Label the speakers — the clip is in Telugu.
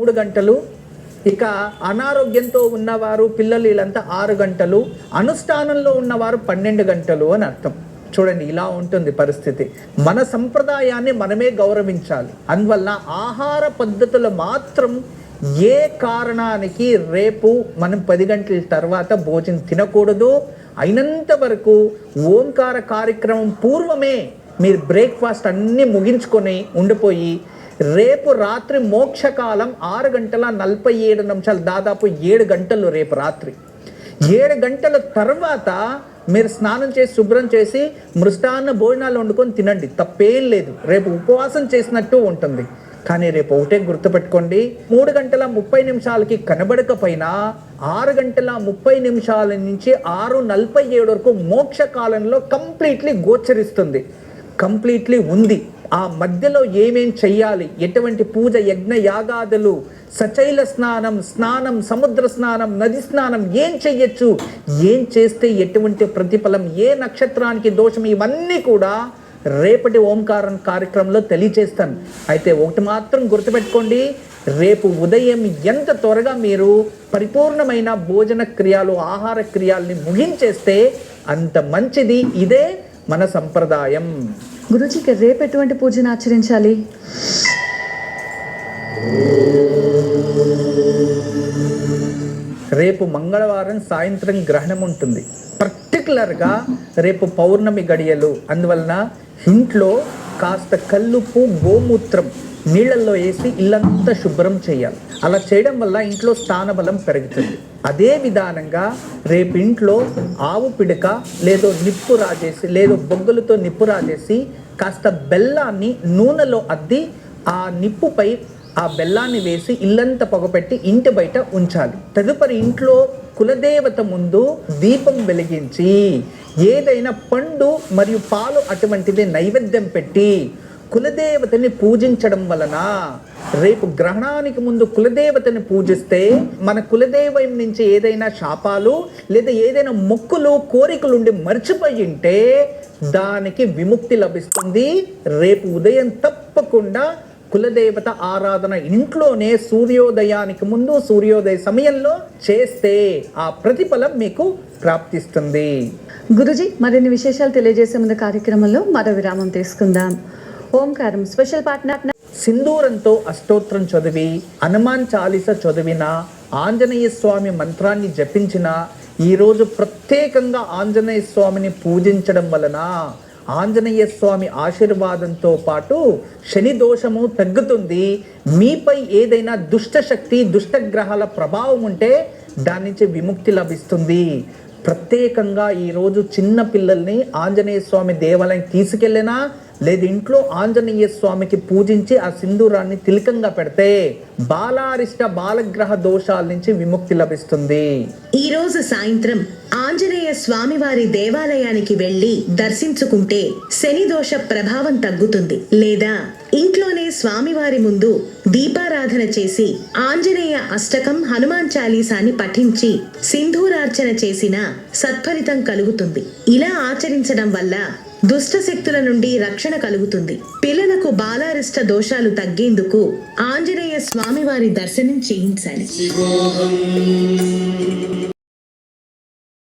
Speaker 1: 3 గంటలు, ఇక అనారోగ్యంతో ఉన్నవారు పిల్లలు వీళ్ళంతా 6 గంటలు, అనుష్ఠానంలో ఉన్నవారు 12 గంటలు అని అర్థం. చూడండి, ఇలా ఉంటుంది పరిస్థితి. మన సంప్రదాయాన్ని మనమే గౌరవించాలి. అందువల్ల ఆహార పద్ధతులు మాత్రం ఏ కారణానికి రేపు మనం 10 గంటల తర్వాత భోజనం తినకూడదు. అయినంత వరకు ఓంకార కార్యక్రమం పూర్వమే మీరు బ్రేక్ఫాస్ట్ అన్నీ ముగించుకొని ఉండిపోయి రేపు రాత్రి మోక్షకాలం 6:47, దాదాపు 7 గంటలు. రేపు రాత్రి 7 గంటల తర్వాత మీరు స్నానం చేసి శుభ్రం చేసి మృష్టాన్న భోజనాలు వండుకొని తినండి, తప్పేం లేదు. రేపు ఉపవాసం చేసినట్టు ఉంటుంది. కానీ రేపు ఒకటే గుర్తుపెట్టుకోండి, 3:30 కనబడకపోయినా 6:30 నుంచి 6:47 వరకు మోక్షకాలంలో కంప్లీట్లీ గోచరిస్తుంది, కంప్లీట్లీ ఉంది. ఆ మధ్యలో ఏమేం చెయ్యాలి, ఎటువంటి పూజ, యజ్ఞ యాగాదులు, సచైల స్నానం, సముద్ర స్నానం, నది స్నానం ఏం చెయ్యొచ్చు, ఏం చేస్తే ఎటువంటి ప్రతిఫలం, ఏ నక్షత్రానికి దోషం, ఇవన్నీ కూడా రేపటి ఓంకారం కార్యక్రమంలో తెలియచేస్తాను. అయితే ఒకటి మాత్రం గుర్తుపెట్టుకోండి, రేపు ఉదయం ఎంత త్వరగా మీరు పరిపూర్ణమైన భోజన క్రియాలు, ఆహార క్రియాలని ముగించేస్తే అంత మంచిది. ఇదే మన సంప్రదాయం.
Speaker 2: గురుజీకి రేపు ఎటువంటి పూజను ఆచరించాలి?
Speaker 1: రేపు మంగళవారం సాయంత్రం గ్రహణం ఉంటుంది. పర్టికులర్గా రేపు పౌర్ణమి గడియలు. అందువలన ఇంట్లో కాస్త కల్లుప్పు, గోమూత్రం నీళ్ళల్లో వేసి ఇల్లంతా శుభ్రం చేయాలి. అలా చేయడం వల్ల ఇంట్లో స్థానబలం పెరుగుతుంది. అదే విధానంగా రేపు ఇంట్లో ఆవు పిడక లేదో నిప్పు రాజేసి, లేదో బొగ్గులతో నిప్పు రాజేసి కాస్త బెల్లాన్ని నూనెలో అద్ది ఆ నిప్పుపై ఆ బెల్లాన్ని వేసి ఇల్లంతా పొగపెట్టి ఇంటి బయట ఉంచాలి. తదుపరి ఇంట్లో కులదేవత ముందు దీపం వెలిగించి ఏదైనా పండు మరియు పాలు అటువంటిది నైవేద్యం పెట్టి కులదేవతని పూజించడం వలన రేపు గ్రహణానికి ముందు కులదేవతని పూజిస్తే మన కులదేవం నుంచి ఏదైనా శాపాలు లేదా ఏదైనా మొక్కులు, కోరికలు ఉండి మర్చిపోయి ఉంటే దానికి విముక్తి లభిస్తుంది. రేపు ఉదయం తప్పకుండా కులదేవత ఆరాధన ఇంట్లోనే సూర్యోదయానికి ముందు, సూర్యోదయ సమయంలో చేస్తే ఆ ప్రతిఫలం మీకు ప్రాప్తిస్తుంది.
Speaker 2: గురుజీ, మరిన్ని విశేషాలు తెలియజేసే ముందు కార్యక్రమంలో మరో విరామం తీసుకుందాం. ఓంకారం స్పెషల్ పార్ట్నర్
Speaker 1: సింధూరంతో అష్టోత్తరం చదివి, హనుమాన్ చాలీస చదివిన, ఆంజనేయ స్వామి మంత్రాన్ని జపించిన, ఈరోజు ప్రత్యేకంగా ఆంజనేయ స్వామిని పూజించడం వలన ఆంజనేయ స్వామి ఆశీర్వాదంతో పాటు శని దోషము తగ్గుతుంది. మీపై ఏదైనా దుష్ట శక్తి, దుష్ట గ్రహాల ప్రభావం ఉంటే దాని నుంచి విముక్తి లభిస్తుంది. ప్రత్యేకంగా ఈరోజు చిన్న పిల్లల్ని ఆంజనేయ స్వామి దేవాలయం తీసుకెళ్ళినా లేదు ఇంట్లో ఆంజనేయ స్వామికి పూజించి ఆ సింధూరాన్ని తిలకంగా పెడితే బాలారిష్ట బాలగ్రహ దోషాల నుంచి విముక్తి లభిస్తుంది.
Speaker 3: ఈ రోజు సాయంత్రం ఆంజనేయ స్వామి వారి దేవాలయానికి వెళ్లి దర్శించుకుంటే శని దోష ప్రభావం తగ్గుతుంది. లేదా ఇంట్లోనే స్వామివారి ముందు దీపారాధన చేసి ఆంజనేయ అష్టకం, హనుమాన్ చాలీసాని పఠించి సింధూరార్చన చేసిన సత్ఫలితం కలుగుతుంది. ఇలా ఆచరించడం వల్ల దుష్ట శక్తుల నుండి రక్షణ కలుగుతుంది. పిల్లలకు బాలారిష్ట దోషాలు తగ్గేందుకు ఆంజనేయ స్వామివారి దర్శనం చేయించాలి.